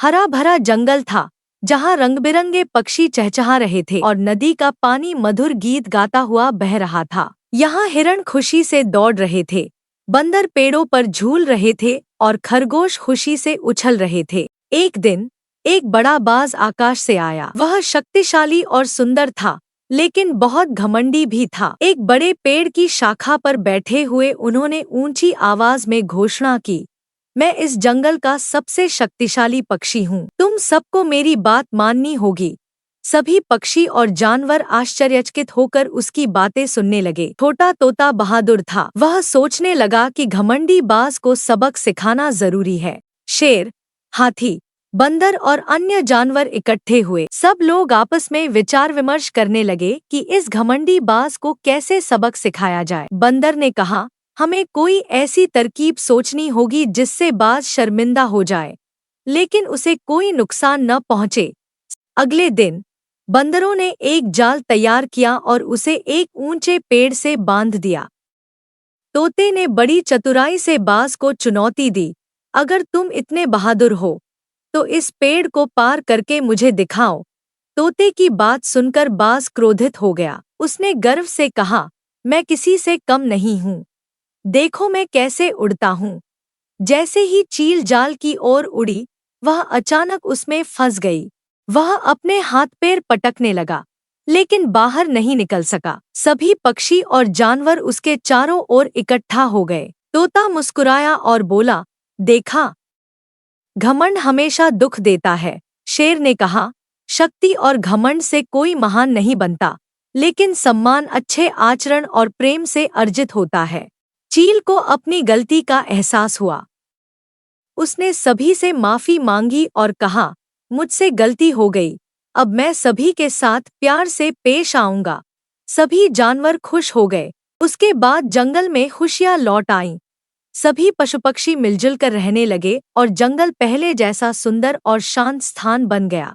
हरा भरा जंगल था जहाँ रंग-बिरंगे पक्षी चहचहा रहे थे और नदी का पानी मधुर गीत गाता हुआ बह रहा था। यहाँ हिरण खुशी से दौड़ रहे थे, बंदर पेड़ों पर झूल रहे थे और खरगोश खुशी से उछल रहे थे। एक दिन एक बड़ा बाज आकाश से आया। वह शक्तिशाली और सुंदर था, लेकिन बहुत घमंडी भी था। एक बड़े पेड़ की शाखा पर बैठे हुए उन्होंने ऊंची आवाज में घोषणा की, मैं इस जंगल का सबसे शक्तिशाली पक्षी हूँ। तुम सबको मेरी बात माननी होगी। सभी पक्षी और जानवर आश्चर्यचकित होकर उसकी बातें सुनने लगे। छोटा तोता बहादुर था। वह सोचने लगा कि घमंडी बाज को सबक सिखाना जरूरी है। शेर, हाथी, बंदर और अन्य जानवर इकट्ठे हुए। सब लोग आपस में विचार विमर्श करने लगे कि इस घमंडी बाज को कैसे सबक सिखाया जाए। बंदर ने कहा, हमें कोई ऐसी तरकीब सोचनी होगी जिससे बाज शर्मिंदा हो जाए, लेकिन उसे कोई नुकसान न पहुंचे। अगले दिन बंदरों ने एक जाल तैयार किया और उसे एक ऊंचे पेड़ से बांध दिया। तोते ने बड़ी चतुराई से बाज को चुनौती दी, अगर तुम इतने बहादुर हो तो इस पेड़ को पार करके मुझे दिखाओ। तोते की बात सुनकर बाज क्रोधित हो गया। उसने गर्व से कहा, मैं किसी से कम नहीं हूँ, देखो मैं कैसे उड़ता हूँ। जैसे ही चील जाल की ओर उड़ी, वह अचानक उसमें फंस गई। वह अपने हाथ पैर पटकने लगा, लेकिन बाहर नहीं निकल सका। सभी पक्षी और जानवर उसके चारों ओर इकट्ठा हो गए। तोता मुस्कुराया और बोला, देखा, घमंड हमेशा दुख देता है। शेर ने कहा, शक्ति और घमंड से कोई महान नहीं बनता, लेकिन सम्मान अच्छे आचरण और प्रेम से अर्जित होता है। चील को अपनी गलती का एहसास हुआ। उसने सभी से माफी मांगी और कहा, मुझसे गलती हो गई, अब मैं सभी के साथ प्यार से पेश आऊंगा। सभी जानवर खुश हो गए। उसके बाद जंगल में खुशियां लौट आईं। सभी पशु पक्षी मिलजुल कर रहने लगे और जंगल पहले जैसा सुंदर और शांत स्थान बन गया।